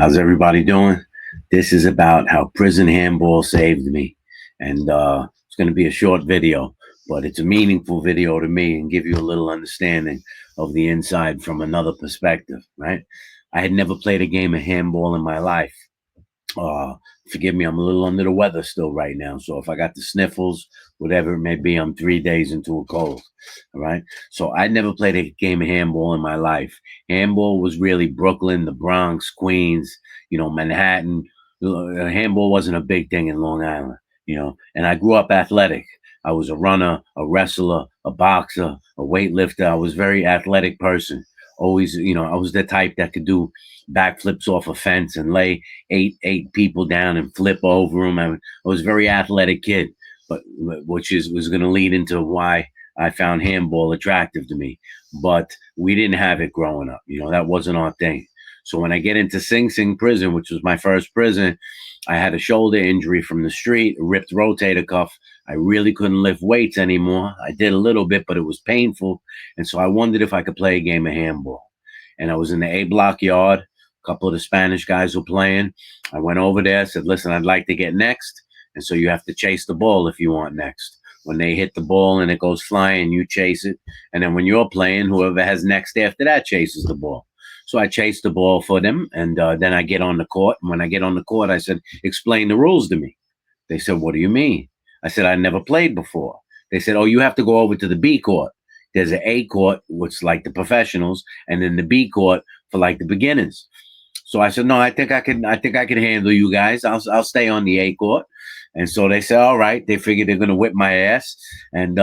How's everybody doing? This is about how prison handball saved me. And it's going to be a short video, but it's a meaningful video to me and give you a little understanding of the inside from another perspective, right? I had never played a game of handball in my life. Uh, Forgive me, I'm a little under the weather still right now. So if I got the sniffles, whatever it may be, I'm 3 days into a cold. All right. So I never played a game of handball in my life. Handball was really Brooklyn, the Bronx, Queens, Manhattan. Handball wasn't a big thing in Long Island. And I grew up athletic. I was a runner, a wrestler, a boxer, a weightlifter. I was a very athletic person. Always, I was the type that could do backflips off a fence and lay eight people down and flip over them. I was a very athletic kid, but was going to lead into why I found handball attractive to me. But we didn't have it growing up. That wasn't our thing. So when I get into Sing Sing prison, which was my first prison, I had a shoulder injury from the street, a ripped rotator cuff. I really couldn't lift weights anymore. I did a little bit, but it was painful. And so I wondered if I could play a game of handball. And I was in the A block yard. A couple of the Spanish guys were playing. I went over there, said, listen, I'd like to get next. And so you have to chase the ball if you want next. When they hit the ball and it goes flying, you chase it. And then when you're playing, whoever has next after that chases the ball. So I chased the ball for them, and then I get on the court. And when I get on the court, I said, explain the rules to me. They said, what do you mean? I said, I never played before. They said, oh, you have to go over to the B court. There's an A court, which is like the professionals, and then the B court for like the beginners. So I said, no, I think I can handle you guys. I'll stay on the A court. And so they said, all right. They figured they're going to whip my ass. And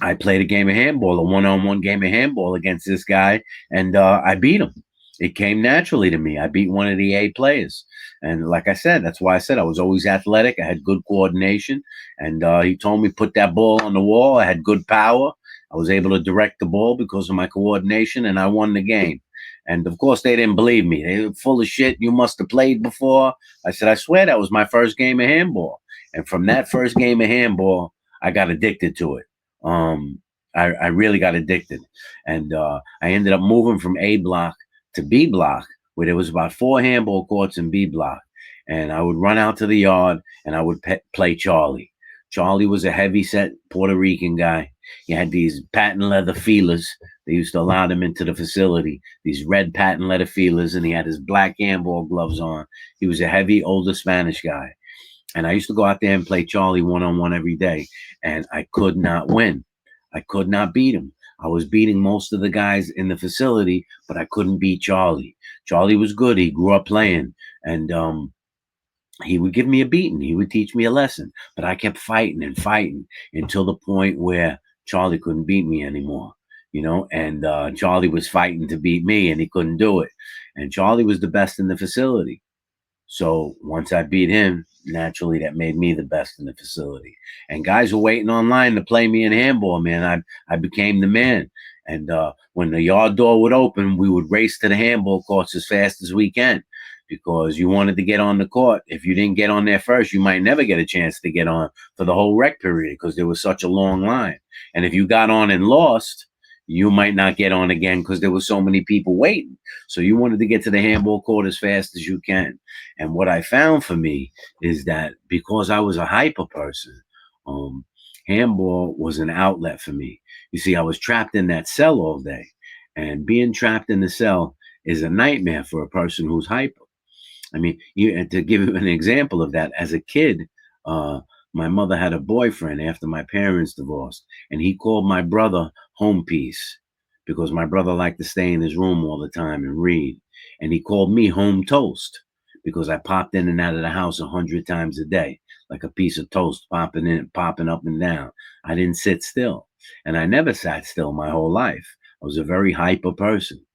I played a game of handball, a one-on-one game of handball against this guy, and I beat him. It came naturally to me. I beat one of the A players. And like I said, that's why I said I was always athletic. I had good coordination. And he told me, put that ball on the wall. I had good power. I was able to direct the ball because of my coordination, and I won the game. And of course, they didn't believe me. They were full of shit. You must have played before. I said, I swear that was my first game of handball. And from that first game of handball, I got addicted to it. I really got addicted. And I ended up moving from A block to B block, where there was about 4 handball courts in B block. And I would run out to the yard and I would play Charlie. Charlie was a heavy set Puerto Rican guy. He had these patent leather feelers. They used to allow them into the facility, these red patent leather feelers, and he had his black handball gloves on. He was a heavy, older Spanish guy. And I used to go out there and play Charlie one-on-one every day, and I could not win. I could not beat him. I was beating most of the guys in the facility, but I couldn't beat Charlie. Charlie was good. He grew up playing, and he would give me a beating. He would teach me a lesson, but I kept fighting and fighting until the point where Charlie couldn't beat me anymore, and Charlie was fighting to beat me and he couldn't do it. And Charlie was the best in the facility. So once I beat him, naturally that made me the best in the facility. And guys were waiting online to play me in handball, man. I became the man. And when the yard door would open, we would race to the handball courts as fast as we can, because you wanted to get on the court. If you didn't get on there first, you might never get a chance to get on for the whole rec period because there was such a long line. And if you got on and lost, you might not get on again because there were so many people waiting. So you wanted to get to the handball court as fast as you can. And what I found for me is that because I was a hyper person, handball was an outlet for me. You see, I was trapped in that cell all day, and being trapped in the cell is a nightmare for a person who's hyper. I mean, to give you an example of that, as a kid, my mother had a boyfriend after my parents divorced, and he called my brother home piece because my brother liked to stay in his room all the time and read. And he called me home toast because I popped in and out of the house 100 times a day, like a piece of toast popping in, popping up and down. I didn't sit still, and I never sat still my whole life. I was a very hyper person.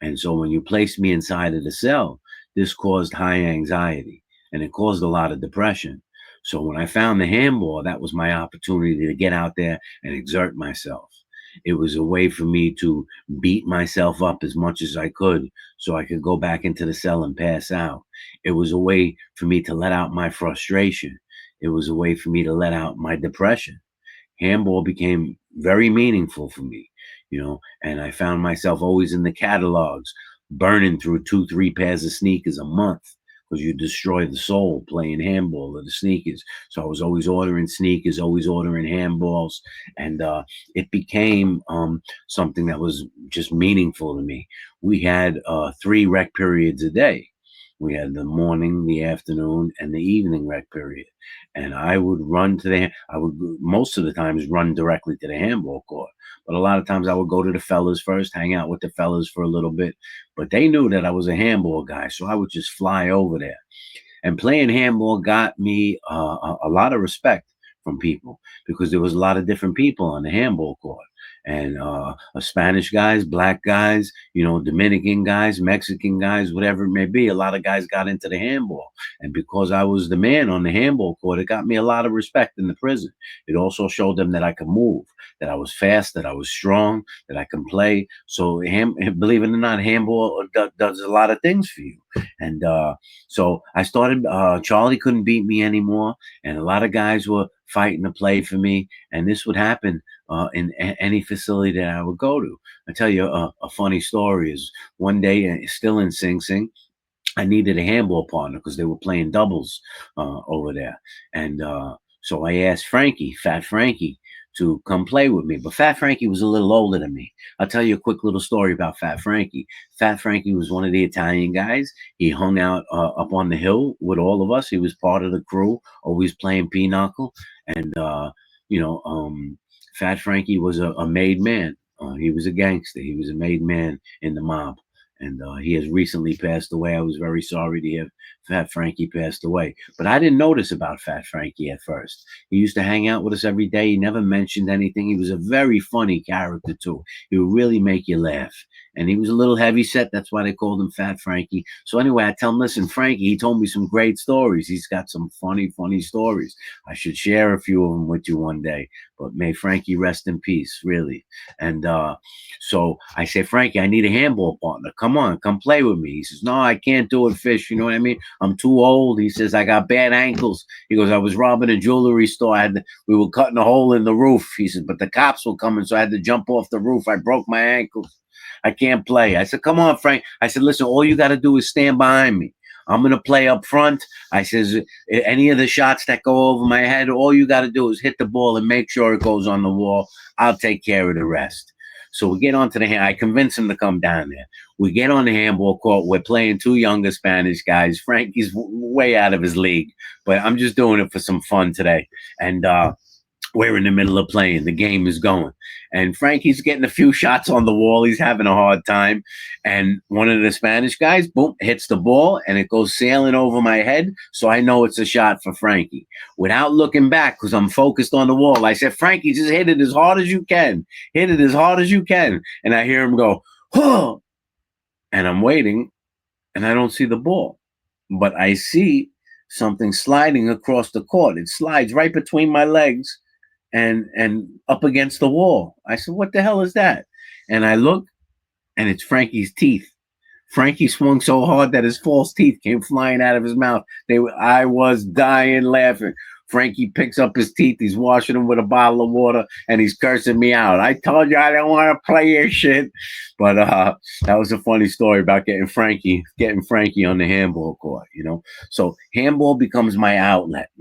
And so when you placed me inside of the cell, this caused high anxiety and it caused a lot of depression. So when I found the handball, that was my opportunity to get out there and exert myself. It was a way for me to beat myself up as much as I could so I could go back into the cell and pass out. It was a way for me to let out my frustration. It was a way for me to let out my depression. Handball became very meaningful for me, and I found myself always in the catalogs burning through 2, 3 pairs of sneakers a month because you destroy the soul playing handball or the sneakers. So I was always ordering sneakers, always ordering handballs, and it became something that was just meaningful to me. We had 3 rec periods a day. We had the morning, the afternoon, and the evening rec period. And I would run to I would most of the times run directly to the handball court. But a lot of times I would go to the fellas first, hang out with the fellas for a little bit. But they knew that I was a handball guy, so I would just fly over there. And playing handball got me a lot of respect from people because there was a lot of different people on the handball court. And Spanish guys, black guys, Dominican guys, Mexican guys, whatever it may be. A lot of guys got into the handball. And because I was the man on the handball court, it got me a lot of respect in the prison. It also showed them that I could move, that I was fast, that I was strong, that I can play. So, believe it or not, handball does a lot of things for you. And so I started, Charlie couldn't beat me anymore. And a lot of guys were fighting to play for me. And this would happen in any facility that I would go to. I tell you a funny story is one day, still in Sing Sing, I needed a handball partner because they were playing doubles over there. And so I asked Frankie, Fat Frankie, to come play with me. But Fat Frankie was a little older than me. I'll tell you a quick little story about Fat Frankie. Fat Frankie was one of the Italian guys. He hung out up on the hill with all of us. He was part of the crew, always playing pinochle. And, you know, Fat Frankie was a made man. He was a gangster. He was a made man in the mob. And he has recently passed away. I was very sorry to hear Fat Frankie passed away. But I didn't notice about Fat Frankie at first. He used to hang out with us every day. He never mentioned anything. He was a very funny character, too. He would really make you laugh. And he was a little heavy set. That's why they called him Fat Frankie. So anyway, I tell him, listen, Frankie, he told me some great stories. He's got some funny, funny stories. I should share a few of them with you one day. But may Frankie rest in peace, really. And so I say, Frankie, I need a handball partner. Come on, come play with me. He says, no, I can't do it, Fish. You know what I mean? I'm too old. He says, I got bad ankles. He goes, I was robbing a jewelry store. We were cutting a hole in the roof. He said, but the cops were coming, so I had to jump off the roof. I broke my ankles. I can't play. I said, come on, Frank. I said, listen, all you got to do is stand behind me. I'm going to play up front. I says, any of the shots that go over my head, all you got to do is hit the ball and make sure it goes on the wall. I'll take care of the rest. So we get onto I convince him to come down there. We get on the handball court. We're playing 2 younger Spanish guys. Frankie's way out of his league, but I'm just doing it for some fun today. And we're in the middle of playing. The game is going. And Frankie's getting a few shots on the wall. He's having a hard time. And one of the Spanish guys, boom, hits the ball and it goes sailing over my head. So I know it's a shot for Frankie. Without looking back, because I'm focused on the wall, I said, Frankie, just hit it as hard as you can. Hit it as hard as you can. And I hear him go, oh. And I'm waiting and I don't see the ball. But I see something sliding across the court. It slides right between my legs and up against the wall. I said, what the hell is that? And I look, and it's Frankie's teeth. Frankie swung so hard that his false teeth came flying out of his mouth. I was dying laughing. Frankie picks up his teeth. He's washing them with a bottle of water, and he's cursing me out. I told you I don't want to play your shit. But that was a funny story about getting Frankie on the handball court, So handball becomes my outlet,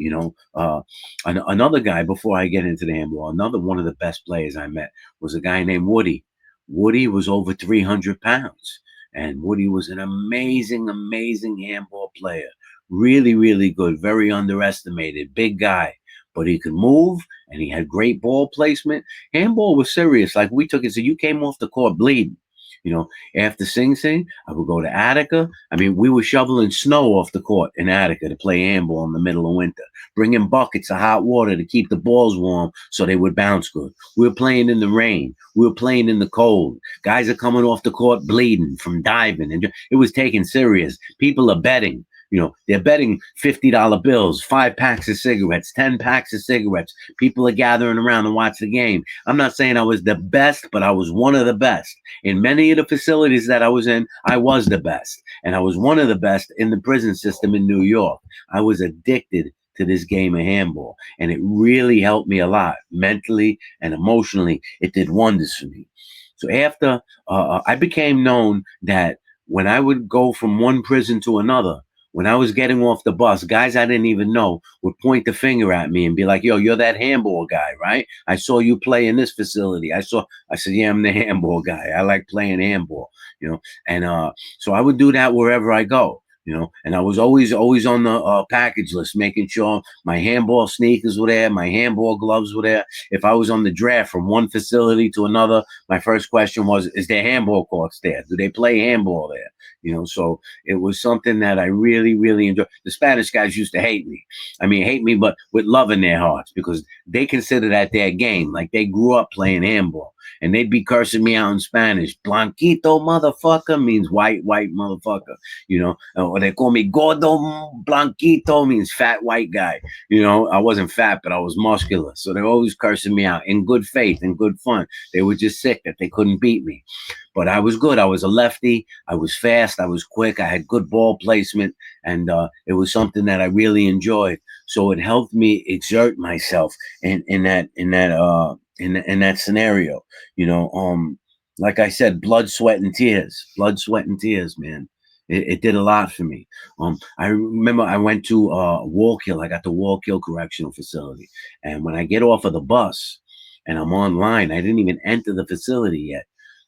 Another guy, before I get into the handball, another one of the best players I met was a guy named Woody. Woody was over 300 pounds. And Woody was an amazing, amazing handball player. Really, really good. Very underestimated. Big guy. But he could move, and he had great ball placement. Handball was serious. Like, we took it. So you came off the court bleeding. After Sing Sing, I would go to Attica. I mean, we were shoveling snow off the court in Attica to play handball in the middle of winter, bringing buckets of hot water to keep the balls warm so they would bounce good. We were playing in the rain. We were playing in the cold. Guys are coming off the court bleeding from diving. And it was taken serious. People are betting. They're betting $50 bills, 5 packs of cigarettes, 10 packs of cigarettes. People are gathering around to watch the game. I'm not saying I was the best, but I was one of the best. In many of the facilities that I was in, I was the best. And I was one of the best in the prison system in New York. I was addicted to this game of handball. And it really helped me a lot, mentally and emotionally. It did wonders for me. So after I became known that when I would go from one prison to another, when I was getting off the bus, guys I didn't even know would point the finger at me and be like, yo, you're that handball guy, right? I saw you play in this facility. I said, yeah, I'm the handball guy. I like playing handball, and so I would do that wherever I go. And I was always on the package list, making sure my handball sneakers were there, my handball gloves were there. If I was on the draft from one facility to another, my first question was, is there handball courts there? Do they play handball there? So it was something that I really, really enjoyed. The Spanish guys used to hate me. I mean, hate me, but with love in their hearts, because they consider that their game. Like, they grew up playing handball. And they'd be cursing me out in Spanish. Blanquito motherfucker means white motherfucker. Or they call me gordo blanquito, means fat white guy. I wasn't fat, but I was muscular. So they're always cursing me out in good faith, in good fun. They were just sick that they couldn't beat me. But I was good. I was a lefty. I was fast. I was quick. I had good ball placement. And it was something that I really enjoyed. So it helped me exert myself in that scenario. Like I said, blood, sweat, and tears, man. It did a lot for me. I remember I went to Wallkill. I got the Wallkill Correctional Facility. And when I get off of the bus and I'm online, I didn't even enter the facility yet.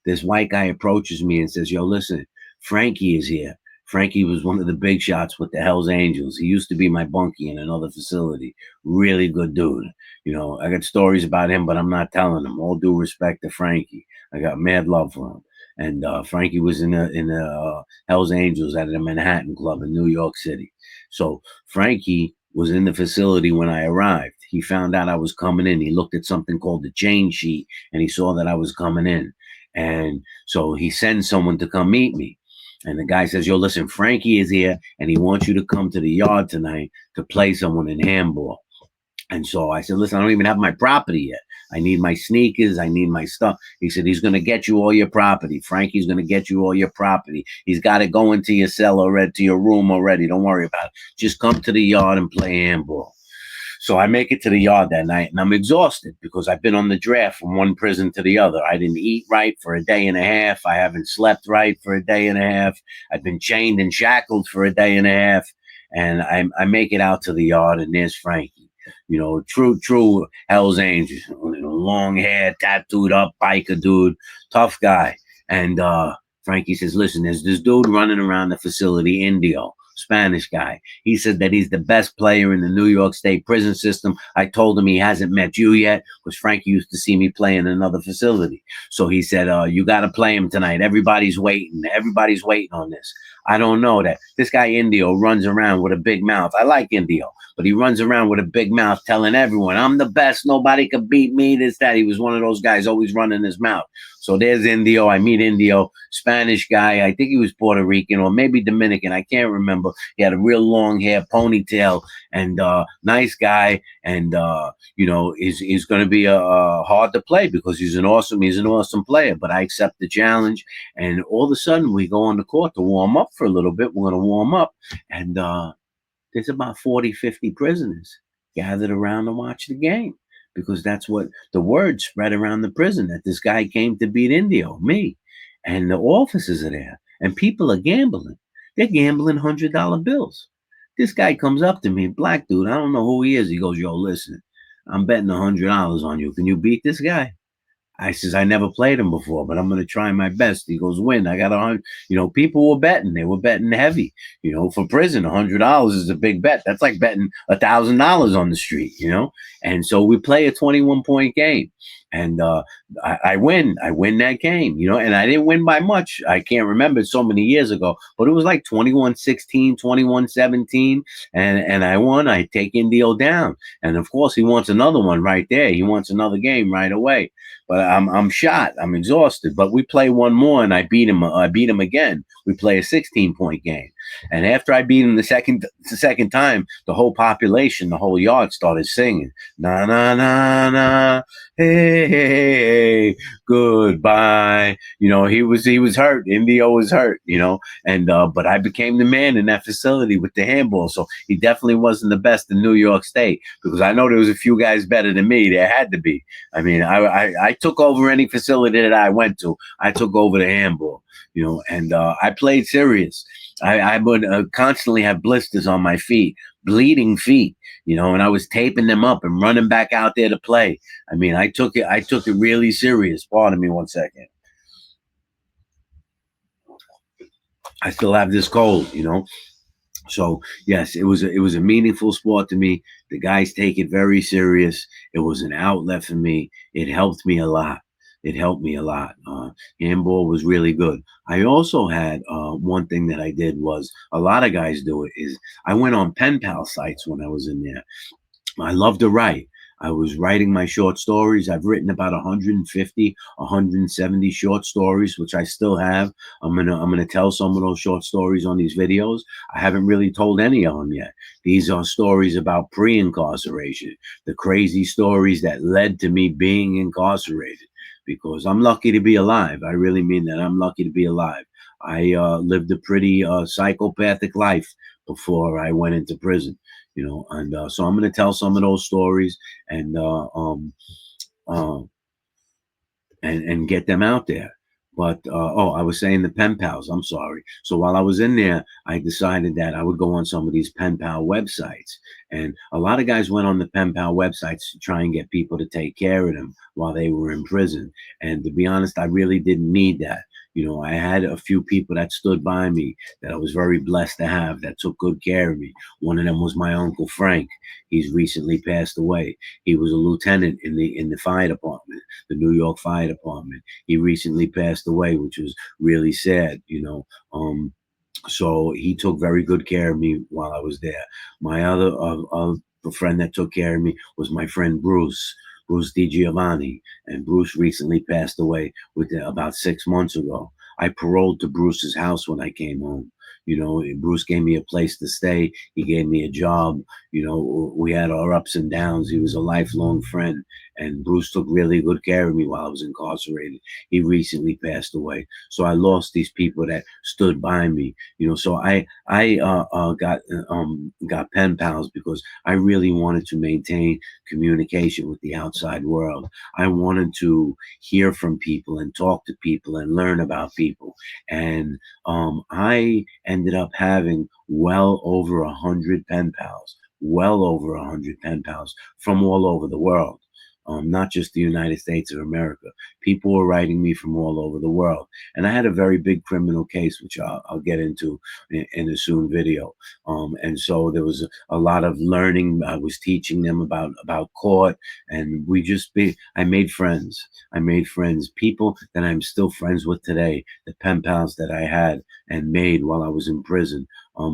This white guy approaches me and says, yo, listen, Frankie is here. Frankie was one of the big shots with the Hells Angels. He used to be my bunkie in another facility. Really good dude. I got stories about him, but I'm not telling them. All due respect to Frankie. I got mad love for him. And Frankie was in the Hells Angels at the Manhattan Club in New York City. So Frankie was in the facility when I arrived. He found out I was coming in. He looked at something called the chain sheet, and he saw that I was coming in. And so he sends someone to come meet me. And the guy says, yo, listen, Frankie is here, and he wants you to come to the yard tonight to play someone in handball. And so I said, listen, I don't even have my property yet. I need my sneakers. I need my stuff. He said, he's going to get you all your property. Frankie's going to get you all your property. He's got it going to your cell already, to your room already. Don't worry about it. Just come to the yard and play handball. So I make it to the yard that night, and I'm exhausted because I've been on the draft from one prison to the other. I didn't eat right for a day and a half. I haven't slept right for a day and a half. I've been chained and shackled for a day and a half. And I make it out to the yard, and there's Frankie. True Hell's Angels. Long hair, tattooed up, biker dude, tough guy. And Frankie says, listen, there's this dude running around the facility, Indio. Spanish guy. He said that he's the best player in the New York State prison system. I told him he hasn't met you yet, because Frankie used to see me play in another facility. So he said, you got to play him tonight. Everybody's waiting. Everybody's waiting on this. I don't know that. This guy Indio runs around with a big mouth. I like Indio, but he runs around with a big mouth telling everyone, I'm the best. Nobody could beat me. This, that. He was one of those guys always running his mouth. So there's Indio. I meet Indio, Spanish guy. I think he was Puerto Rican or maybe Dominican. I can't remember. He had a real long hair, ponytail, and nice guy. And, is going to be hard to play because he's an awesome player. But I accept the challenge. And all of a sudden we go on the court to warm up for a little bit. We're going to warm up. And there's about 40, 50 prisoners gathered around to watch the game, because that's what the word spread around the prison, that this guy came to beat Indio, me. And the officers are there, and people are gambling. They're gambling $100 bills. This guy comes up to me, black dude. I don't know who he is. He goes, yo, listen, I'm betting $100 on you. Can you beat this guy? I says, I never played him before, but I'm going to try my best. He goes, win. I got 100. People were betting. They were betting heavy. For prison, $100 is a big bet. That's like betting $1,000 on the street, And so we play a 21-point game. And I win. I win that game, and I didn't win by much. I can't remember, so many years ago, but it was like 21-16, 21-17. And I won. I take Indio down. And of course, he wants another one right there. He wants another game right away. But I'm shot. I'm exhausted. But we play one more, and I beat him. I beat him again. We play a 16-point game. And after I beat him the second time, the whole population, the whole yard started singing, na na na na, hey. hey, goodbye. He was hurt. Indio was hurt, and but I became the man in that facility with the handball. So he definitely wasn't the best in New York State, because I know there was a few guys better than me. There had to be. I mean, I took over any facility that I went to. I took over the handball, and I played serious. I would constantly have blisters on my feet, bleeding feet, and I was taping them up and running back out there to play. I mean, I took it really serious. Pardon me one second. I still have this cold. So yes, it was a meaningful sport to me. The guys take it very serious. It was an outlet for me. It helped me a lot. It helped me a lot. Handball was really good. I also had one thing that I did was a lot of guys do it is I went on pen pal sites when I was in there. I love to write. I was writing my short stories. I've written about 150, 170 short stories, which I still have. I'm gonna tell some of those short stories on these videos. I haven't really told any of them yet. These are stories about pre-incarceration, the crazy stories that led to me being incarcerated. Because I'm lucky to be alive. I really mean that. I'm lucky to be alive. I lived a pretty psychopathic life before I went into prison, and so I'm going to tell some of those stories and uh, and get them out there. But I was saying the pen pals. I'm sorry. So while I was in there, I decided that I would go on some of these pen pal websites, and a lot of guys went on the pen pal websites to try and get people to take care of them while they were in prison. And to be honest, I really didn't need that. I had a few people that stood by me that I was very blessed to have that took good care of me. One of them was my uncle Frank. He's recently passed away. He was a lieutenant in the fire department, the New York Fire Department. He recently passed away, which was really sad. So he took very good care of me while I was there. My other friend that took care of me was my friend Bruce DiGiovanni, and Bruce recently passed away about 6 months ago. I paroled to Bruce's house when I came home. Bruce gave me a place to stay. He gave me a job. We had our ups and downs. He was a lifelong friend, and Bruce took really good care of me while I was incarcerated. He recently passed away, so I lost these people that stood by me. So I got pen pals because I really wanted to maintain communication with the outside world. I wanted to hear from people and talk to people and learn about people, and I ended up having well over 100 pen pals, well over 100 pen pals from all over the world. Not just the United States of America. People were writing me from all over the world. And I had a very big criminal case, which I'll get into in a soon video. And so there was a lot of learning. I was teaching them about court, and I made friends. I made friends, people that I'm still friends with today, the pen pals that I had and made while I was in prison.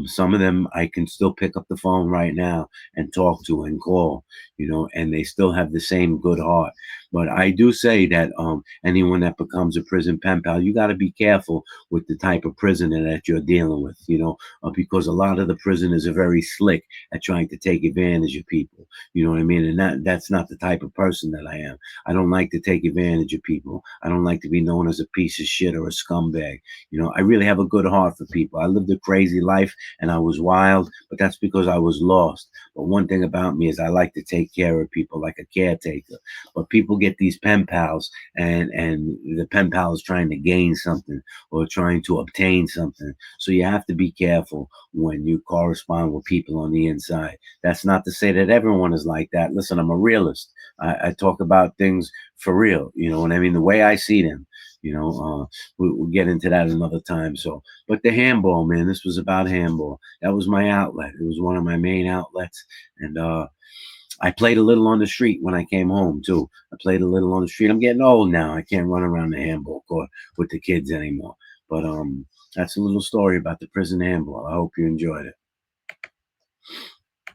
Some of them I can still pick up the phone right now and talk to and call, and they still have the same good heart. But I do say that anyone that becomes a prison pen pal, you got to be careful with the type of prisoner that you're dealing with, because a lot of the prisoners are very slick at trying to take advantage of people. You know what I mean? And that's not the type of person that I am. I don't like to take advantage of people. I don't like to be known as a piece of shit or a scumbag. I really have a good heart for people. I lived a crazy life and I was wild, but that's because I was lost. But one thing about me is I like to take care of people like a caretaker. But people get these pen pals, and the pen pal is trying to gain something or trying to obtain something. So you have to be careful when you correspond with people on the inside. That's not to say that everyone is like that. Listen, I'm a realist. I talk about things for real. You know what I mean? The way I see them. We'll get into that another time. So, but the handball, man, this was about handball. That was my outlet. It was one of my main outlets, and I played a little on the street when I came home too. I played a little on the street. I'm getting old now. I can't run around the handball court with the kids anymore. But that's a little story about the prison handball. I hope you enjoyed it.